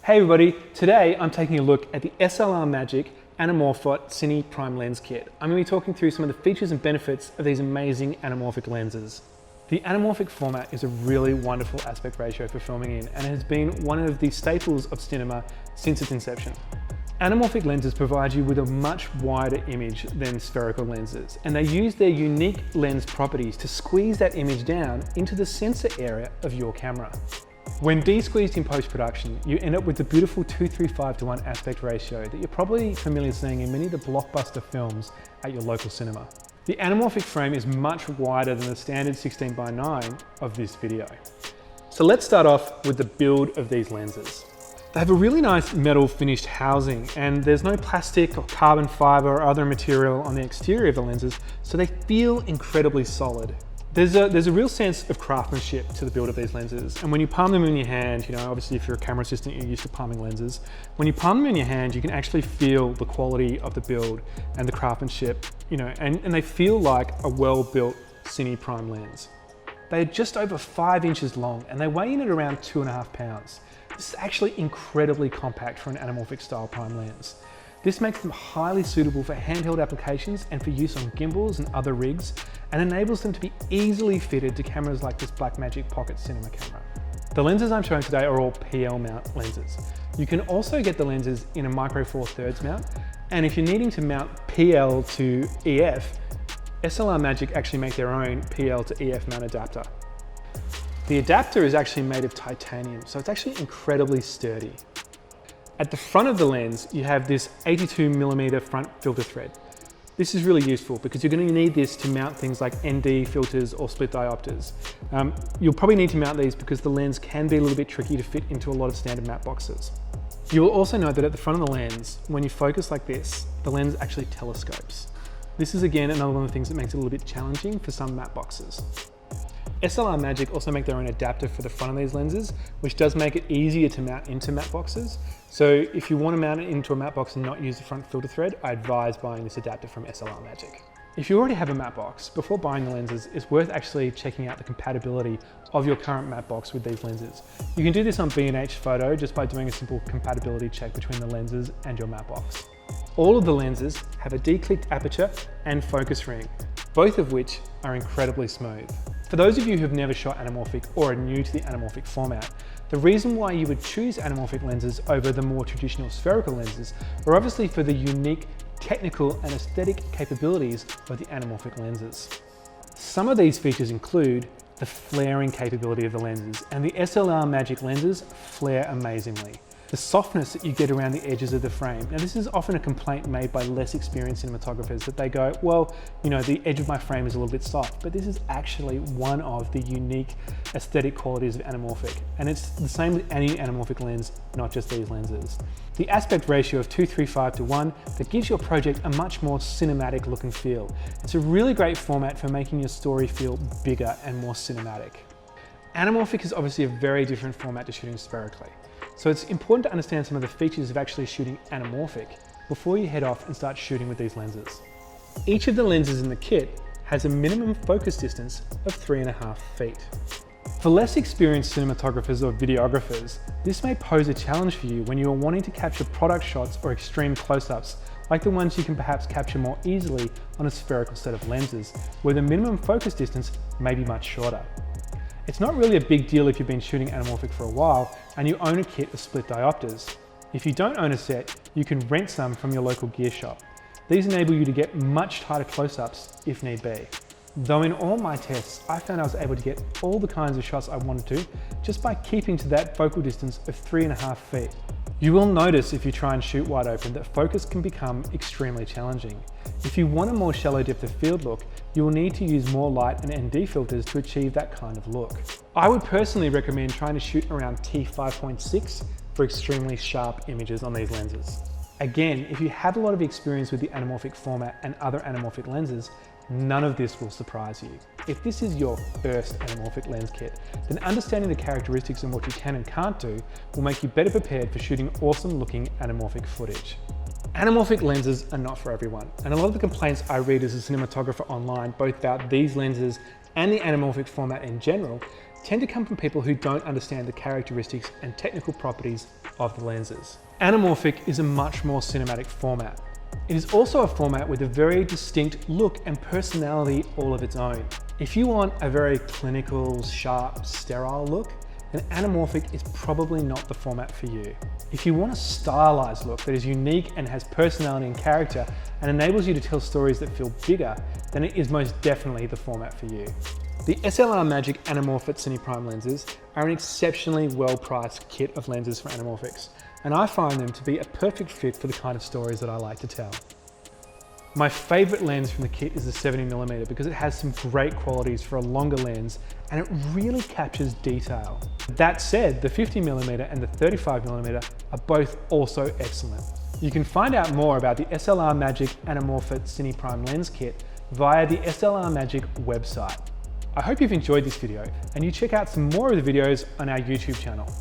Hey everybody, today I'm taking a look at the SLR Magic Anamorphot Cine Prime Lens Kit. I'm going to be talking through some of the features and benefits of these amazing anamorphic lenses. The anamorphic format is a really wonderful aspect ratio for filming in and has been one of the staples of cinema since its inception. Anamorphic lenses provide you with a much wider image than spherical lenses, and they use their unique lens properties to squeeze that image down into the sensor area of your camera. When de-squeezed in post-production, you end up with the beautiful 2:3:5:1 aspect ratio that you're probably familiar seeing in many of the blockbuster films at your local cinema. The anamorphic frame is much wider than the standard 16:9 of this video. So let's start off with the build of these lenses. They have a really nice metal finished housing, and there's no plastic or carbon fiber or other material on the exterior of the lenses, so they feel incredibly solid. There's a real sense of craftsmanship to the build of these lenses, and when you palm them in your hand, obviously if you're a camera assistant, you're used to palming lenses. When you palm them in your hand, you can actually feel the quality of the build and the craftsmanship, and they feel like a well-built Cine Prime lens. They're just over 5 inches long, and they weigh in at around 2.5 pounds. This is actually incredibly compact for an anamorphic style prime lens. This makes them highly suitable for handheld applications and for use on gimbals and other rigs, and enables them to be easily fitted to cameras like this Blackmagic Pocket Cinema camera. The lenses I'm showing today are all PL mount lenses. You can also get the lenses in a micro 4/3 mount, and if you're needing to mount PL to EF, SLR Magic actually make their own PL to EF mount adapter. The adapter is actually made of titanium, so it's actually incredibly sturdy. At the front of the lens, you have this 82mm front filter thread. This is really useful because you're going to need this to mount things like ND filters or split diopters. You'll probably need to mount these because the lens can be a little bit tricky to fit into a lot of standard matte boxes. You will also know that at the front of the lens, when you focus like this, the lens actually telescopes. This is again another one of the things that makes it a little bit challenging for some matte boxes. SLR Magic also make their own adapter for the front of these lenses, which does make it easier to mount into matte boxes. So if you want to mount it into a matte box and not use the front filter thread, I advise buying this adapter from SLR Magic. If you already have a matte box, before buying the lenses, it's worth actually checking out the compatibility of your current matte box with these lenses. You can do this on B&H Photo just by doing a simple compatibility check between the lenses and your matte box. All of the lenses have a declicked aperture and focus ring, both of which are incredibly smooth. For those of you who have never shot anamorphic or are new to the anamorphic format, the reason why you would choose anamorphic lenses over the more traditional spherical lenses are obviously for the unique technical and aesthetic capabilities of the anamorphic lenses. Some of these features include the flaring capability of the lenses, and the SLR Magic lenses flare amazingly. The softness that you get around the edges of the frame. Now this is often a complaint made by less experienced cinematographers that they go, well, the edge of my frame is a little bit soft, but this is actually one of the unique aesthetic qualities of anamorphic. And it's the same with any anamorphic lens, not just these lenses. The aspect ratio of 2:3:5:1 that gives your project a much more cinematic look and feel. It's a really great format for making your story feel bigger and more cinematic. Anamorphic is obviously a very different format to shooting spherically. So it's important to understand some of the features of actually shooting anamorphic before you head off and start shooting with these lenses. Each of the lenses in the kit has a minimum focus distance of 3.5 feet. For less experienced cinematographers or videographers, this may pose a challenge for you when you are wanting to capture product shots or extreme close-ups, like the ones you can perhaps capture more easily on a spherical set of lenses, where the minimum focus distance may be much shorter. It's not really a big deal if you've been shooting anamorphic for a while and you own a kit of split diopters. If you don't own a set, you can rent some from your local gear shop. These enable you to get much tighter close-ups if need be. Though in all my tests, I found I was able to get all the kinds of shots I wanted to just by keeping to that focal distance of 3.5 feet. You will notice if you try and shoot wide open that focus can become extremely challenging. If you want a more shallow depth of field look, you will need to use more light and ND filters to achieve that kind of look. I would personally recommend trying to shoot around T5.6 for extremely sharp images on these lenses. Again, if you have a lot of experience with the anamorphic format and other anamorphic lenses, none of this will surprise you. If this is your first anamorphic lens kit, then understanding the characteristics and what you can and can't do will make you better prepared for shooting awesome looking anamorphic footage. Anamorphic lenses are not for everyone, and a lot of the complaints I read as a cinematographer online, both about these lenses and the anamorphic format in general, tend to come from people who don't understand the characteristics and technical properties of the lenses. Anamorphic is a much more cinematic format. It is also a format with a very distinct look and personality all of its own. If you want a very clinical, sharp, sterile look, then Anamorphic is probably not the format for you. If you want a stylized look that is unique and has personality and character and enables you to tell stories that feel bigger, then it is most definitely the format for you. The SLR Magic Anamorphot Cine Prime lenses are an exceptionally well-priced kit of lenses for anamorphics, and I find them to be a perfect fit for the kind of stories that I like to tell. My favorite lens from the kit is the 70mm because it has some great qualities for a longer lens and it really captures detail. That said, the 50mm and the 35mm are both also excellent. You can find out more about the SLR Magic Anamorphot Cine Prime lens kit via the SLR Magic website. I hope you've enjoyed this video and you check out some more of the videos on our YouTube channel.